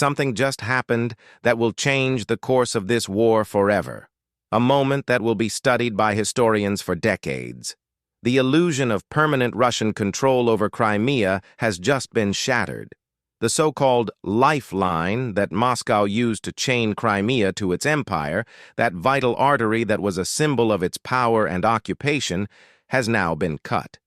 something just happened that will change the course of this war forever. A moment that will be studied by historians for decades. The illusion of permanent Russian control over Crimea has just been shattered. The so-called lifeline that Moscow used to chain Crimea to its empire, that vital artery that was a symbol of its power and occupation, has now been cut.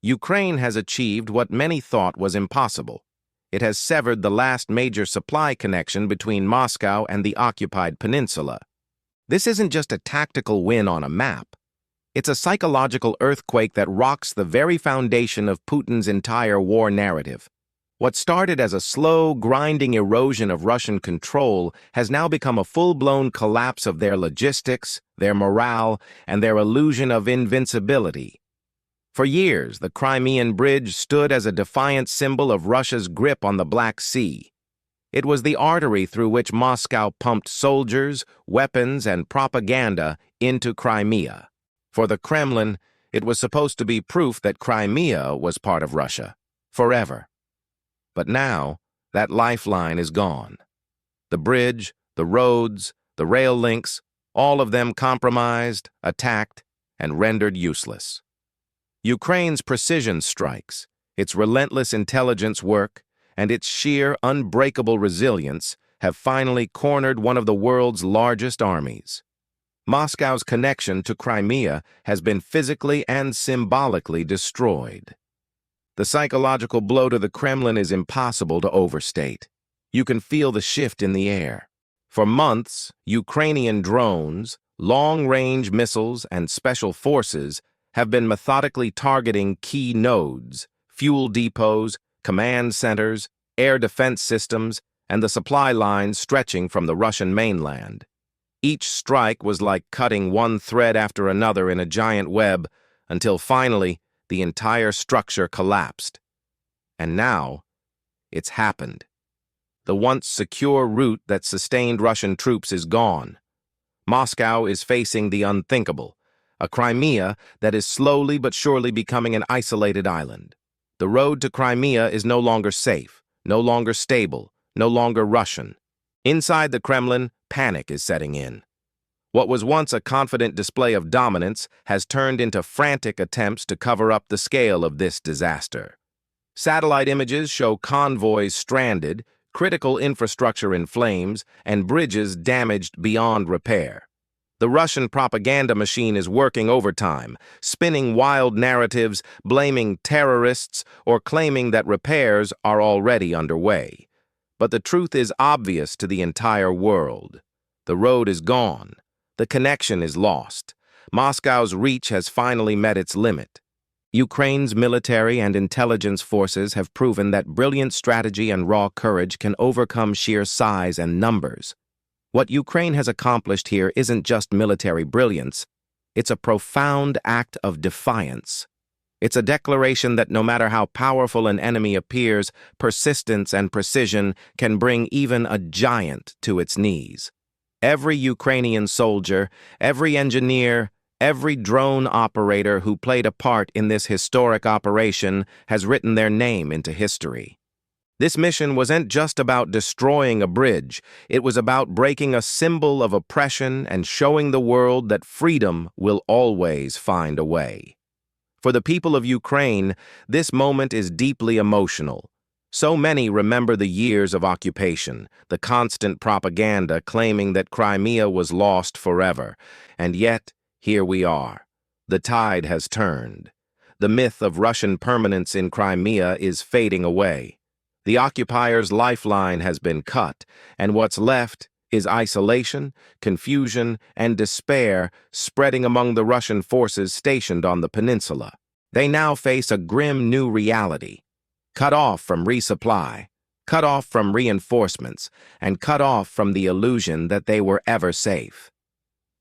Ukraine has achieved what many thought was impossible. It has severed the last major supply connection between Moscow and the occupied peninsula. This isn't just a tactical win on a map. It's a psychological earthquake that rocks the very foundation of Putin's entire war narrative. What started as a slow, grinding erosion of Russian control has now become a full-blown collapse of their logistics, their morale, and their illusion of invincibility. For years, the Crimean Bridge stood as a defiant symbol of Russia's grip on the Black Sea. It was the artery through which Moscow pumped soldiers, weapons, and propaganda into Crimea. For the Kremlin, it was supposed to be proof that Crimea was part of Russia, forever. But now, that lifeline is gone. The bridge, the roads, the rail links, all of them compromised, attacked, and rendered useless. Ukraine's precision strikes, its relentless intelligence work, and its sheer, unbreakable resilience have finally cornered one of the world's largest armies. Moscow's connection to Crimea has been physically and symbolically destroyed. The psychological blow to the Kremlin is impossible to overstate. You can feel the shift in the air. For months, Ukrainian drones, long-range missiles, and special forces have been methodically targeting key nodes, fuel depots, command centers, air defense systems, and the supply lines stretching from the Russian mainland. Each strike was like cutting one thread after another in a giant web until finally the entire structure collapsed. And now, it's happened. The once secure route that sustained Russian troops is gone. Moscow is facing the unthinkable, a Crimea that is slowly but surely becoming an isolated island. The road to Crimea is no longer safe, no longer stable, no longer Russian. Inside the Kremlin, panic is setting in. What was once a confident display of dominance has turned into frantic attempts to cover up the scale of this disaster. Satellite images show convoys stranded, critical infrastructure in flames, and bridges damaged beyond repair. The Russian propaganda machine is working overtime, spinning wild narratives, blaming terrorists, or claiming that repairs are already underway. But the truth is obvious to the entire world. The road is gone. The connection is lost. Moscow's reach has finally met its limit. Ukraine's military and intelligence forces have proven that brilliant strategy and raw courage can overcome sheer size and numbers. What Ukraine has accomplished here isn't just military brilliance. It's a profound act of defiance. It's a declaration that no matter how powerful an enemy appears, persistence and precision can bring even a giant to its knees. Every Ukrainian soldier, every engineer, every drone operator who played a part in this historic operation has written their name into history. This mission wasn't just about destroying a bridge. It was about breaking a symbol of oppression and showing the world that freedom will always find a way. For the people of Ukraine, this moment is deeply emotional. So many remember the years of occupation, the constant propaganda claiming that Crimea was lost forever. And yet, here we are. The tide has turned. The myth of Russian permanence in Crimea is fading away. The occupier's lifeline has been cut, and what's left is isolation, confusion, and despair spreading among the Russian forces stationed on the peninsula. They now face a grim new reality. Cut off from resupply, cut off from reinforcements, and cut off from the illusion that they were ever safe.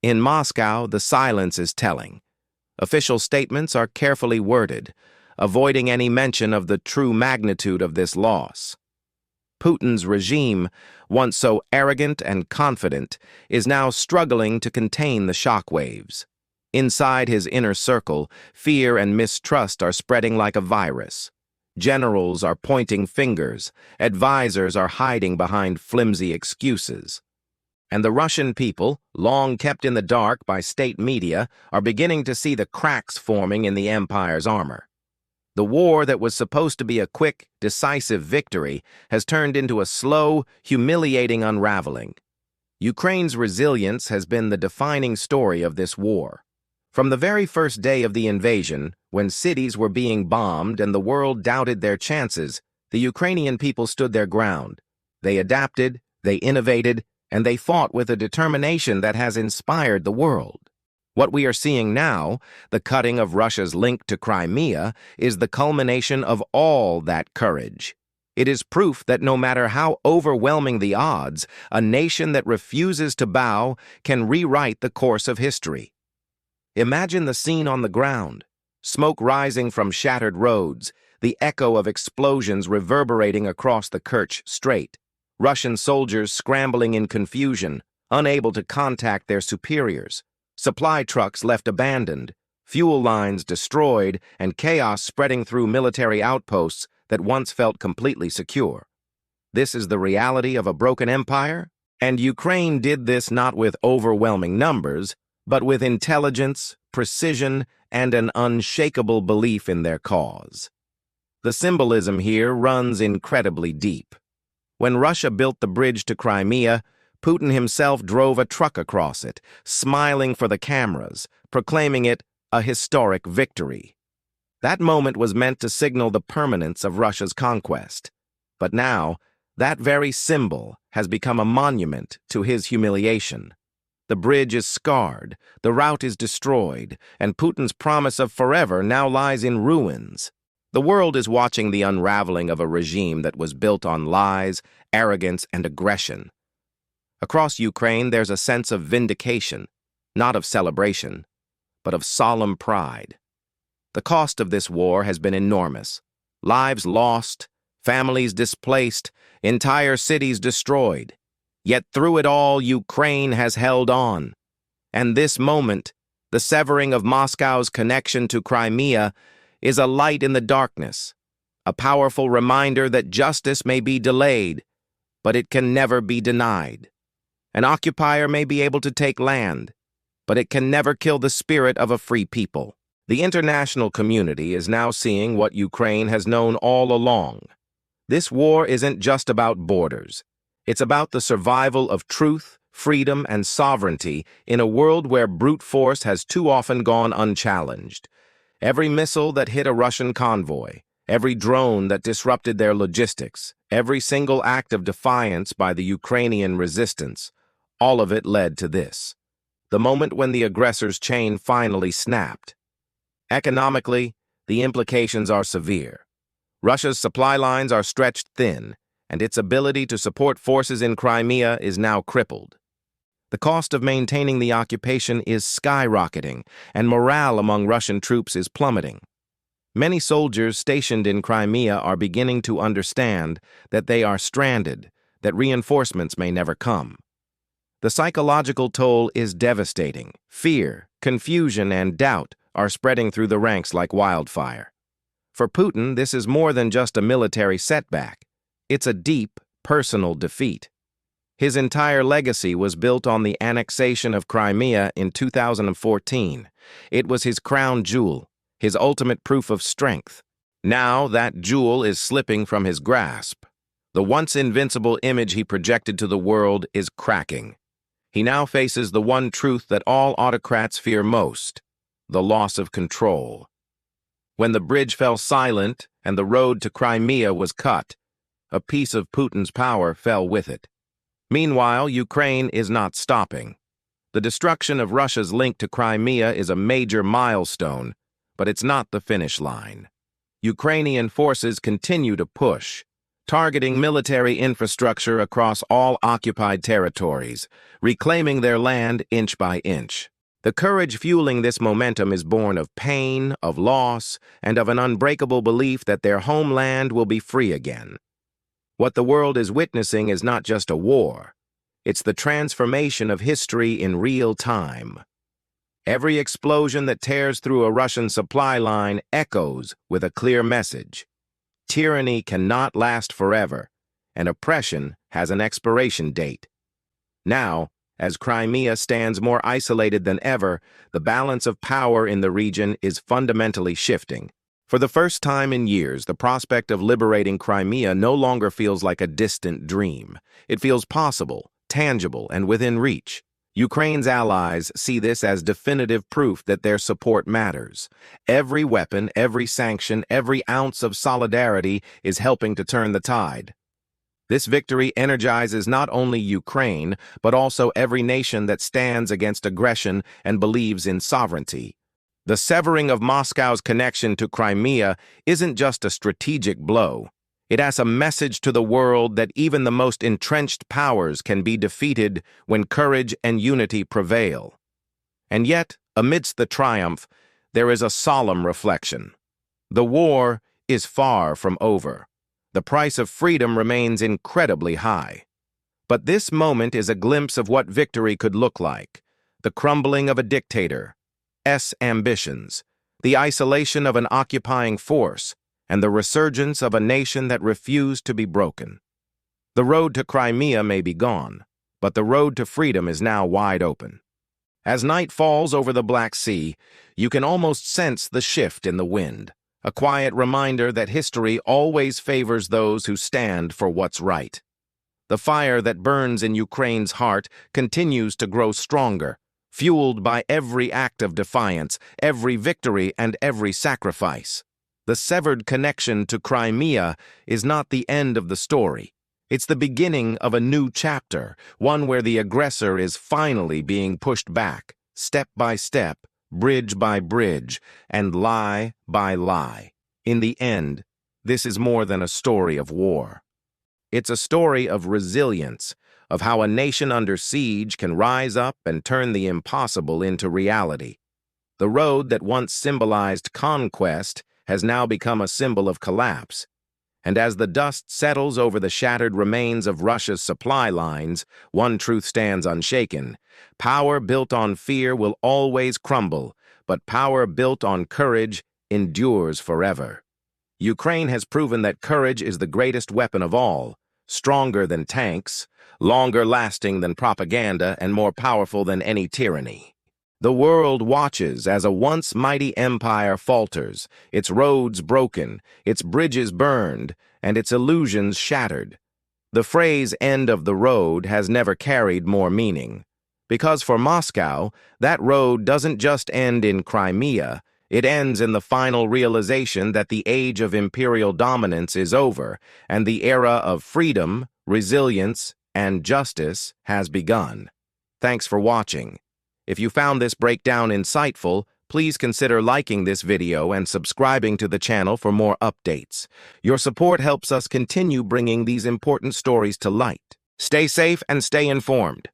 In Moscow, the silence is telling. Official statements are carefully worded, avoiding any mention of the true magnitude of this loss. Putin's regime, once so arrogant and confident, is now struggling to contain the shockwaves. Inside his inner circle, fear and mistrust are spreading like a virus. Generals are pointing fingers, advisors are hiding behind flimsy excuses. And the Russian people, long kept in the dark by state media, are beginning to see the cracks forming in the empire's armor. The war that was supposed to be a quick, decisive victory has turned into a slow, humiliating unraveling. Ukraine's resilience has been the defining story of this war. From the very first day of the invasion, when cities were being bombed and the world doubted their chances, the Ukrainian people stood their ground. They adapted, they innovated, and they fought with a determination that has inspired the world. What we are seeing now, the cutting of Russia's link to Crimea, is the culmination of all that courage. It is proof that no matter how overwhelming the odds, a nation that refuses to bow can rewrite the course of history. Imagine the scene on the ground. Smoke rising from shattered roads, the echo of explosions reverberating across the Kerch Strait. Russian soldiers scrambling in confusion, unable to contact their superiors. Supply trucks left abandoned, fuel lines destroyed, and chaos spreading through military outposts that once felt completely secure. This is the reality of a broken empire, and Ukraine did this not with overwhelming numbers, but with intelligence, precision, and an unshakable belief in their cause. The symbolism here runs incredibly deep. When Russia built the bridge to Crimea, Putin himself drove a truck across it, smiling for the cameras, proclaiming it a historic victory. That moment was meant to signal the permanence of Russia's conquest. But now, that very symbol has become a monument to his humiliation. The bridge is scarred, the route is destroyed, and Putin's promise of forever now lies in ruins. The world is watching the unraveling of a regime that was built on lies, arrogance, and aggression. Across Ukraine, there's a sense of vindication, not of celebration, but of solemn pride. The cost of this war has been enormous. Lives lost, families displaced, entire cities destroyed. Yet through it all, Ukraine has held on. And this moment, the severing of Moscow's connection to Crimea, is a light in the darkness, a powerful reminder that justice may be delayed, but it can never be denied. An occupier may be able to take land, but it can never kill the spirit of a free people. The international community is now seeing what Ukraine has known all along. This war isn't just about borders. It's about the survival of truth, freedom, and sovereignty in a world where brute force has too often gone unchallenged. Every missile that hit a Russian convoy, every drone that disrupted their logistics, every single act of defiance by the Ukrainian resistance, all of it led to this. The moment when the aggressor's chain finally snapped. Economically, the implications are severe. Russia's supply lines are stretched thin, and its ability to support forces in Crimea is now crippled. The cost of maintaining the occupation is skyrocketing, and morale among Russian troops is plummeting. Many soldiers stationed in Crimea are beginning to understand that they are stranded, that reinforcements may never come. The psychological toll is devastating. Fear, confusion, and doubt are spreading through the ranks like wildfire. For Putin, this is more than just a military setback. It's a deep, personal defeat. His entire legacy was built on the annexation of Crimea in 2014. It was his crown jewel, his ultimate proof of strength. Now that jewel is slipping from his grasp. The once invincible image he projected to the world is cracking. He now faces the one truth that all autocrats fear most, the loss of control. When the bridge fell silent and the road to Crimea was cut, a piece of Putin's power fell with it. Meanwhile, Ukraine is not stopping. The destruction of Russia's link to Crimea is a major milestone, but it's not the finish line. Ukrainian forces continue to push, targeting military infrastructure across all occupied territories, reclaiming their land inch by inch. The courage fueling this momentum is born of pain, of loss, and of an unbreakable belief that their homeland will be free again. What the world is witnessing is not just a war. It's the transformation of history in real time. Every explosion that tears through a Russian supply line echoes with a clear message. Tyranny cannot last forever, and oppression has an expiration date. Now, as Crimea stands more isolated than ever, the balance of power in the region is fundamentally shifting. For the first time in years, the prospect of liberating Crimea no longer feels like a distant dream. It feels possible, tangible, and within reach. Ukraine's allies see this as definitive proof that their support matters. Every weapon, every sanction, every ounce of solidarity is helping to turn the tide. This victory energizes not only Ukraine, but also every nation that stands against aggression and believes in sovereignty. The severing of Moscow's connection to Crimea isn't just a strategic blow. It has a message to the world that even the most entrenched powers can be defeated when courage and unity prevail. And yet, amidst the triumph, there is a solemn reflection. The war is far from over. The price of freedom remains incredibly high. But this moment is a glimpse of what victory could look like: the crumbling of a dictator's ambitions, the isolation of an occupying force, and the resurgence of a nation that refused to be broken. The road to Crimea may be gone, but the road to freedom is now wide open. As night falls over the Black Sea, you can almost sense the shift in the wind. A quiet reminder that history always favors those who stand for what's right. The fire that burns in Ukraine's heart continues to grow stronger, fueled by every act of defiance, every victory, and every sacrifice. The severed connection to Crimea is not the end of the story. It's the beginning of a new chapter, one where the aggressor is finally being pushed back, step by step, bridge by bridge, and lie by lie. In the end, this is more than a story of war. It's a story of resilience, of how a nation under siege can rise up and turn the impossible into reality. The road that once symbolized conquest has now become a symbol of collapse. And as the dust settles over the shattered remains of Russia's supply lines, one truth stands unshaken. Power built on fear will always crumble, but power built on courage endures forever. Ukraine has proven that courage is the greatest weapon of all, stronger than tanks, longer lasting than propaganda, and more powerful than any tyranny. The world watches as a once mighty empire falters, its roads broken, its bridges burned, and its illusions shattered. The phrase "end of the road" has never carried more meaning. Because for Moscow, that road doesn't just end in Crimea, it ends in the final realization that the age of imperial dominance is over, and the era of freedom, resilience, and justice has begun. Thanks for watching. If you found this breakdown insightful, please consider liking this video and subscribing to the channel for more updates. Your support helps us continue bringing these important stories to light. Stay safe and stay informed.